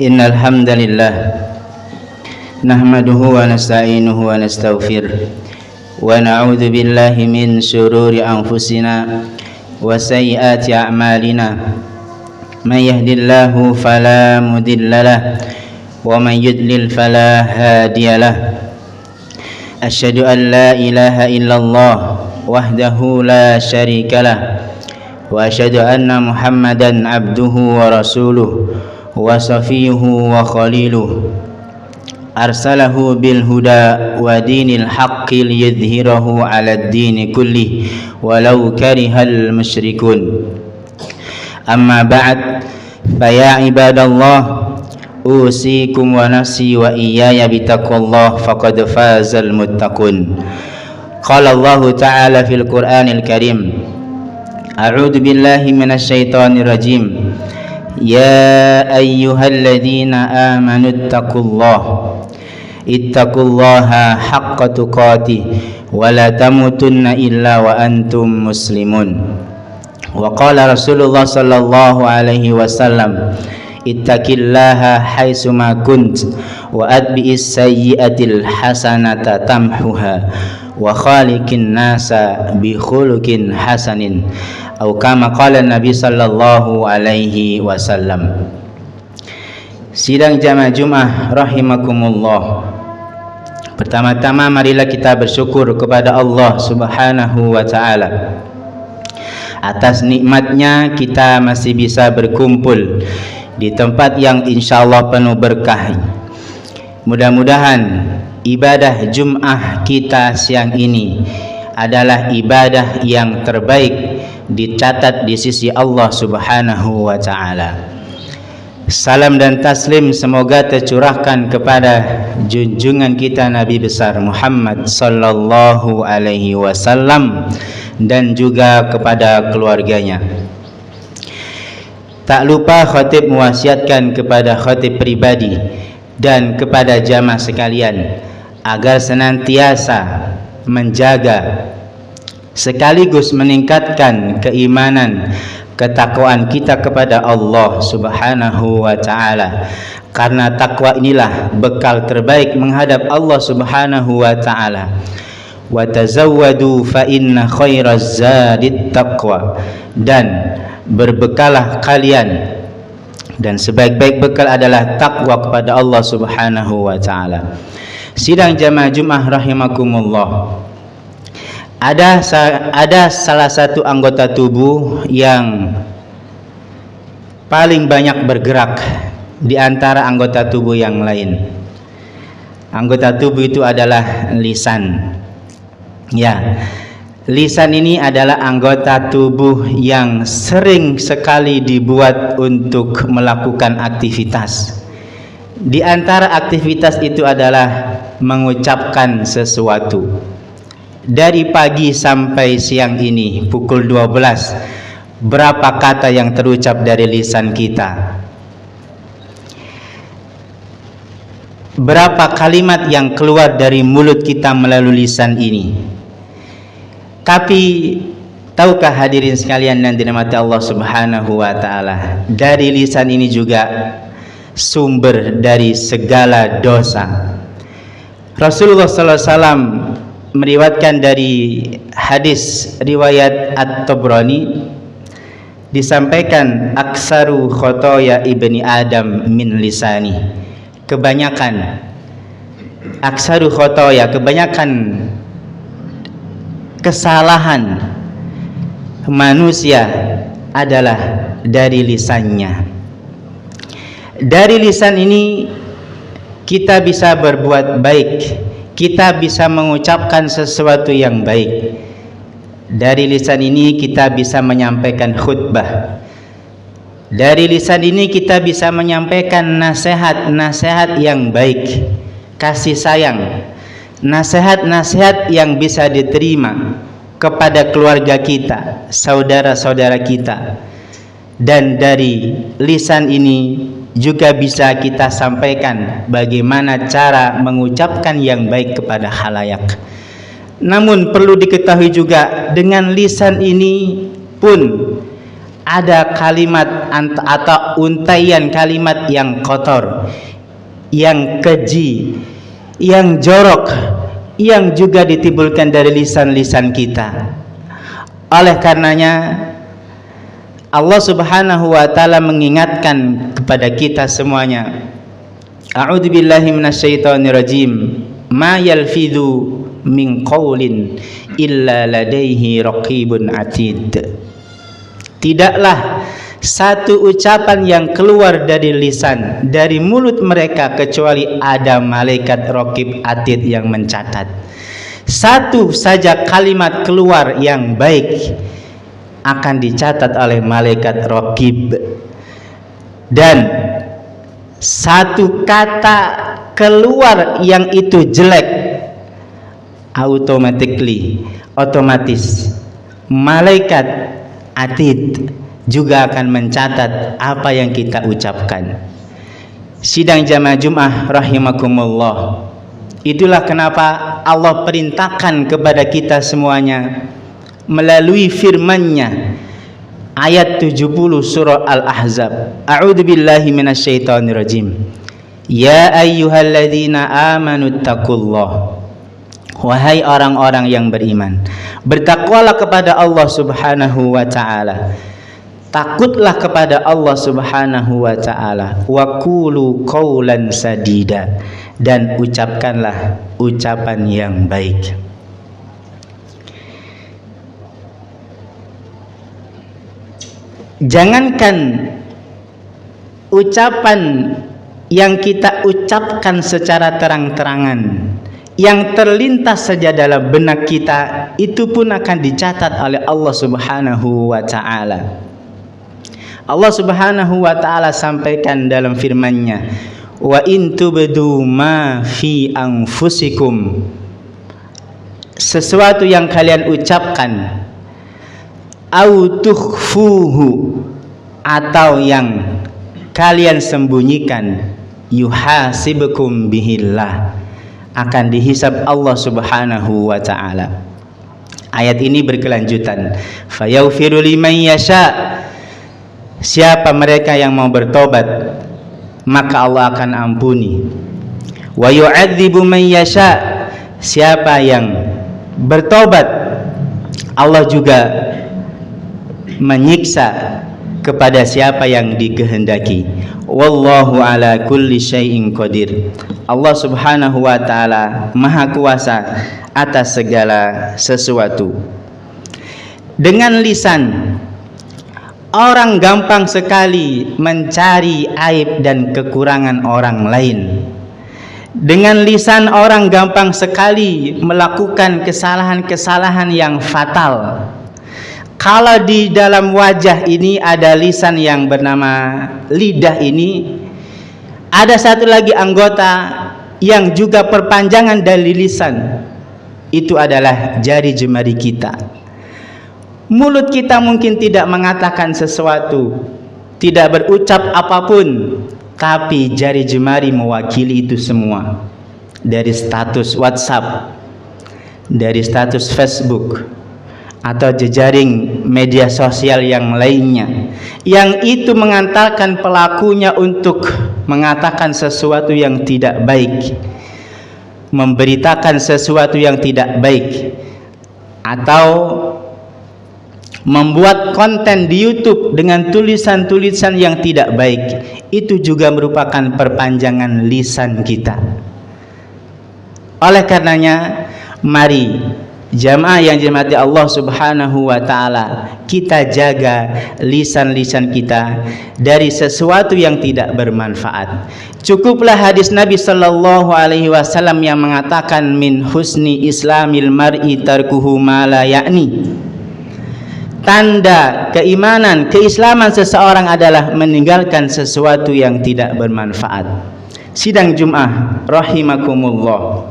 Innal hamdalillah nahmaduhu wa nasta'inuhu wa nastaghfiruh wa na'udzu billahi min shururi anfusina wa sayyiati a'malina. May yahdihillahu fala mudhillalah wa may yudlil fala hadiyalah. Asyhadu an la ilaha illallah wahdahu la syarikalah wa asyhadu anna Muhammadan abduhu wa rasuluh wa safiyuhu wa khaliluh arsalahu bil huda wa dinil haqqi liyudhhirahu 'alad dini kulli walau karihal musyrikun. Amma ba'd, fa ya ibadallah usikum wa nafsi wa iyaya bitaqwallah faqad fazal muttaqun. Qala Allah ta'ala fil Qur'anil Karim, a'udzu billahi minasy syaithanir rajim. Ya ayyuhalladzina amanu ittaqullaha haqqa tuqatih wa la tamutunna illa wa antum muslimun. Wa qala Rasulullah sallallahu alaihi wasallam, ittaqillaha haitsuma kunt wa atbi'is sayyi'atil hasanata tamhuha wa khaliqin nasa bi khuluqin hasanin. Atau kama qala Nabi sallallahu alaihi wasallam. Sidang jamaah Jumat rahimakumullah. Pertama-tama marilah kita bersyukur kepada Allah Subhanahu wa taala. Atas nikmatnya kita masih bisa berkumpul di tempat yang insyaallah penuh berkah. Mudah-mudahan ibadah Jumat kita siang ini adalah ibadah yang terbaik dicatat di sisi Allah Subhanahu wa taala. Salam dan taslim semoga tercurahkan kepada junjungan kita Nabi besar Muhammad sallallahu alaihi wasallam dan juga kepada keluarganya. Tak lupa khatib mewasiatkan kepada khatib pribadi dan kepada jamaah sekalian agar senantiasa menjaga sekaligus meningkatkan keimanan, ketakwaan kita kepada Allah Subhanahu wa taala. Karena takwa inilah bekal terbaik menghadap Allah Subhanahu wa taala. Wa tazawwadu fa inna khairaz zadit taqwa, dan berbekalah kalian dan sebaik-baik bekal adalah takwa kepada Allah Subhanahu wa taala. Sidang jamaah Jumat rahimakumullah. Ada salah satu anggota tubuh yang paling banyak bergerak di antara anggota tubuh yang lain. Anggota tubuh itu adalah lisan. Ya, lisan ini adalah anggota tubuh yang sering sekali dibuat untuk melakukan aktivitas. Di antara aktivitas itu adalah mengucapkan sesuatu. Dari pagi sampai siang ini pukul 12, berapa kata yang terucap dari lisan kita? Berapa kalimat yang keluar dari mulut kita melalui lisan ini? Tapi tahukah hadirin sekalian yang dirahmati Allah Subhanahu wa taala, dari lisan ini juga sumber dari segala dosa. Rasulullah sallallahu alaihi wasallam meriwayatkan dari hadis riwayat At-Tabrani, disampaikan aksaru khotoya ibni Adam min lisani. Kebanyakan aksaru khotoya, kebanyakan kesalahan manusia adalah dari lisannya. Dari lisan ini kita bisa berbuat baik, kita bisa mengucapkan sesuatu yang baik. Dari lisan ini kita bisa menyampaikan khutbah. Dari lisan ini kita bisa menyampaikan nasihat-nasihat yang baik, kasih sayang, nasihat-nasihat yang bisa diterima kepada keluarga kita, saudara-saudara kita. Dan dari lisan ini juga bisa kita sampaikan bagaimana cara mengucapkan yang baik kepada khalayak. Namun perlu diketahui juga, dengan lisan ini pun ada kalimat atau untaian kalimat yang kotor, yang keji, yang jorok, yang juga ditimbulkan dari lisan-lisan kita. Oleh karenanya Allah Subhanahu wa taala mengingatkan kepada kita semuanya, A'udzubillahi minasyaitonirrajim, ma yalfidhu min qaulin illa ladaihi raqibun atid. Tidaklah satu ucapan yang keluar dari lisan, dari mulut mereka, kecuali ada malaikat raqib atid yang mencatat. Satu saja kalimat keluar yang baik akan dicatat oleh malaikat raqib, dan satu kata keluar yang itu jelek, otomatis malaikat atid juga akan mencatat apa yang kita ucapkan. Sidang jamaah Jumat rahimakumullah, itulah kenapa Allah perintahkan kepada kita semuanya melalui firman-Nya, ayat 70 surah Al-Ahzab, A'udzubillahi minasyaitonirrajim, ya ayyuhalladzina amanu taqullah, wahai orang-orang yang beriman, bertakwalah kepada Allah Subhanahu wa taala, takutlah kepada Allah Subhanahu wa taala, wa qulu qaulan sadida, dan ucapkanlah ucapan yang baik. Jangankan ucapan yang kita ucapkan secara terang-terangan, yang terlintas saja dalam benak kita, itu pun akan dicatat oleh Allah Subhanahu wa taala. Allah Subhanahu wa taala sampaikan dalam firman-Nya, wa in tubdu ma fi anfusikum, sesuatu yang kalian ucapkan, au tukhfuhu, atau yang kalian sembunyikan, yuhasibukum bihillah, akan dihisab Allah Subhanahu wa taala. Ayat ini berkelanjutan, fayaghfiru liman yasha, siapa mereka yang mau bertobat maka Allah akan ampuni, wa yu'adzibu man yasha, siapa yang bertobat Allah juga menyiksa kepada siapa yang dikehendaki. Wallahu ala kulli syai'in qadir, Allah Subhanahu wa taala maha kuasa atas segala sesuatu. Dengan lisan orang gampang sekali mencari aib dan kekurangan orang lain. Dengan lisan orang gampang sekali melakukan kesalahan-kesalahan yang fatal. Kalau di dalam wajah ini ada lisan yang bernama lidah ini, ada satu lagi anggota yang juga perpanjangan dari lisan, itu adalah jari jemari kita. Mulut kita mungkin tidak mengatakan sesuatu, tidak berucap apapun, tapi jari jemari mewakili itu semua. Dari status WhatsApp, dari status Facebook, atau jejaring media sosial yang lainnya, yang itu mengantarkan pelakunya untuk mengatakan sesuatu yang tidak baik, memberitakan sesuatu yang tidak baik, atau membuat konten di YouTube dengan tulisan-tulisan yang tidak baik. Itu juga merupakan perpanjangan lisan kita. Oleh karenanya, mari jamaah yang dirahmati Allah Subhanahu wa taala, kita jaga lisan-lisan kita dari sesuatu yang tidak bermanfaat. Cukuplah hadis Nabi sallallahu alaihi wasallam yang mengatakan, min husni islamil mar'i tarkuhu ma la ya'ni. Tanda keimanan, keislaman seseorang adalah meninggalkan sesuatu yang tidak bermanfaat. Sidang Jumat rahimakumullah,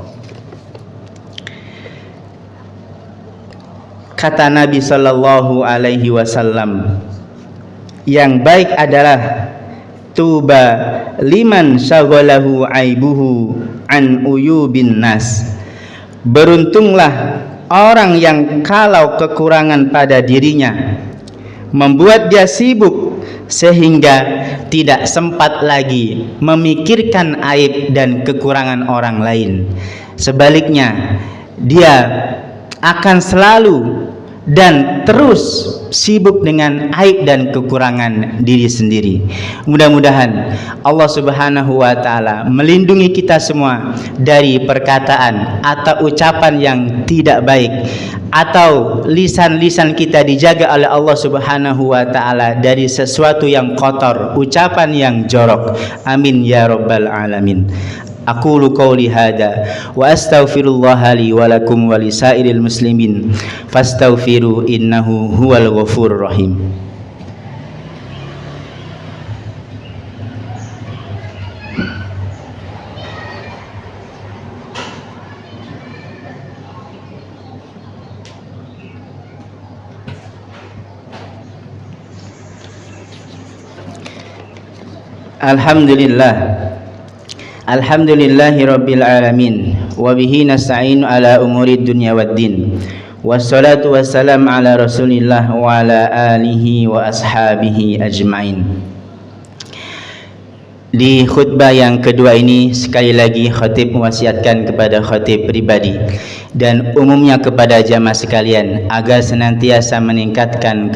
kata Nabi sallallahu alaihi wasallam, yang baik adalah tuba liman syaghalahu aibuhu an uyubin nas. Beruntunglah orang yang kalau kekurangan pada dirinya membuat dia sibuk sehingga tidak sempat lagi memikirkan aib dan kekurangan orang lain. Sebaliknya, dia akan selalu dan terus sibuk dengan aib dan kekurangan diri sendiri. Mudah-mudahan Allah Subhanahu wa taala melindungi kita semua dari perkataan atau ucapan yang tidak baik, atau lisan-lisan kita dijaga oleh Allah Subhanahu wa taala dari sesuatu yang kotor, ucapan yang jorok. Amin ya rabbal alamin. Aqulu qawli hada wa astaghfirullaha li wa lakum wa lisairil muslimin fastaghfiru innahu huwal ghafurur rahim. Alhamdulillahi rabbil alamin wa bihi nasta'inu ala umuri dunya waddin, wassalatu wassalamu ala rasulillah wa ala alihi wa ashabihi ajmain. Di khutbah yang kedua ini, sekali lagi khatib mewasiatkan kepada khatib pribadi dan umumnya kepada jamaah sekalian agar senantiasa meningkatkan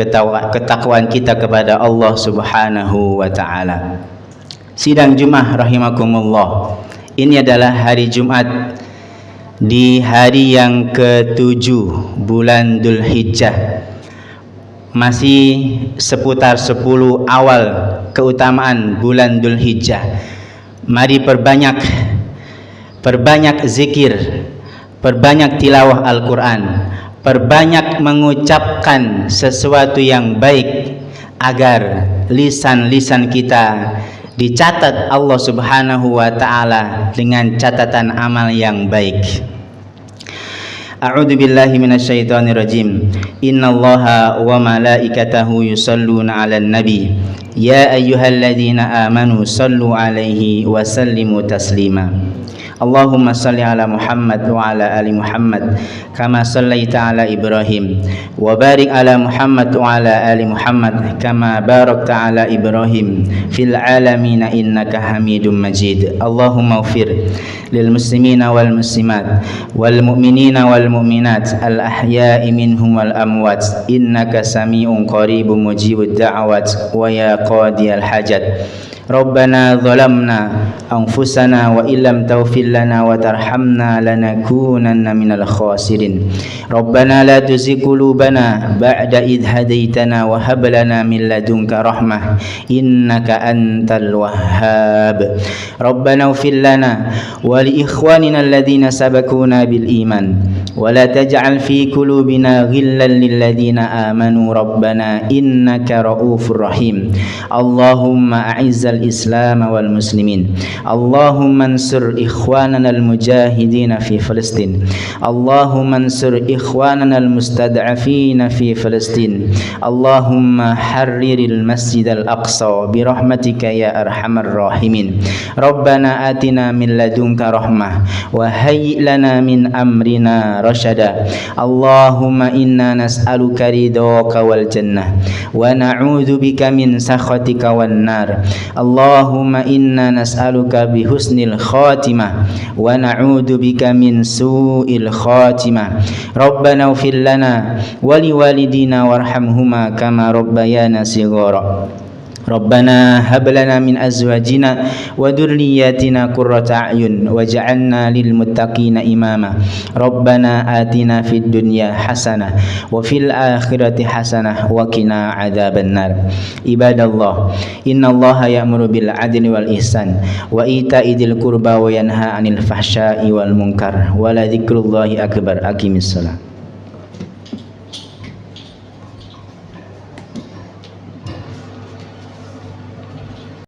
ketakwaan kita kepada Allah Subhanahu wa taala. Sidang Jumat rahimakumullah. Ini adalah hari Jumat di hari yang ke-7 bulan Dzulhijjah. Masih seputar 10 awal keutamaan bulan Dzulhijjah. Mari perbanyak zikir, perbanyak tilawah Al-Quran, perbanyak mengucapkan sesuatu yang baik agar lisan-lisan kita dicatat Allah Subhanahu wa taala dengan catatan amal yang baik. A'udzu billahi minasyaitonir rajim. Innallaha wa malaikatahu yusholluna 'alan nabi. Ya ayyuhalladzina amanu shallu 'alaihi wa sallimu taslima. Allahumma salli ala Muhammad wa ala ali Muhammad kama sallaita ala Ibrahim wa barik ala Muhammad wa ala ali Muhammad kama barakta ala Ibrahim fil alamin innaka Hamidum Majid. Allahumma ighfir lil muslimina wal muslimat wal mu'minina wal mu'minat al ahya'i minhum wal amwat innaka sami'un qaribun mujibud da'awat wa ya qadiyal hajat. Rabbana zalamna anfusana wa illam taghfir lana wa tarhamna lanakunanna minal khasirin. Rabbana la tuzigh qulubana ba'da idh hadaitana wa hab lana min ladunka rahmah innaka antal wahhab. Rabbana ighfir lana wa li ikhwanina alladhina sabaquna bil iman wa la taj'al fi qulubina ghillan lil ladzina amanu rabbana innaka ra'ufur rahim. Allahumma a'izzal Islam wal muslimin. Allahumma ansur ikhwanana al mujahidin fi Palestin. Allahumma ansur ikhwanana al mustad'afin fi Palestin. Allahumma harriril masjid al aqsa bi rahmatika ya arhamar rahimin. Rabbana atina min ladunka rahmah wa hayyi lana min amrina rasyada. Allahumma inna nas'aluka ridhaka wal jannah wa na'udzu bika min sakhatika wan nar. Allahumma inna nas'aluka bi husnil khatimah wa na'udzu bika min su'il khatimah. Rabbana ighfir lana wa liwalidina warhamhuma kama rabbayana shighara. Rabbana hab lana min azwajina wa dhurriyyatina qurrata a'yun waj'alna lil muttaqina imama. Rabbana atina fid dunya hasanah wa fil akhirati hasanah wa qina adzabannar. Ibadallah, innallaha ya'muru bil adli wal ihsan wa ita'i dzil qurba wa yanha 'anil fahsya'i wal munkar wa la dzikrullahi akbar. Aqimissalah.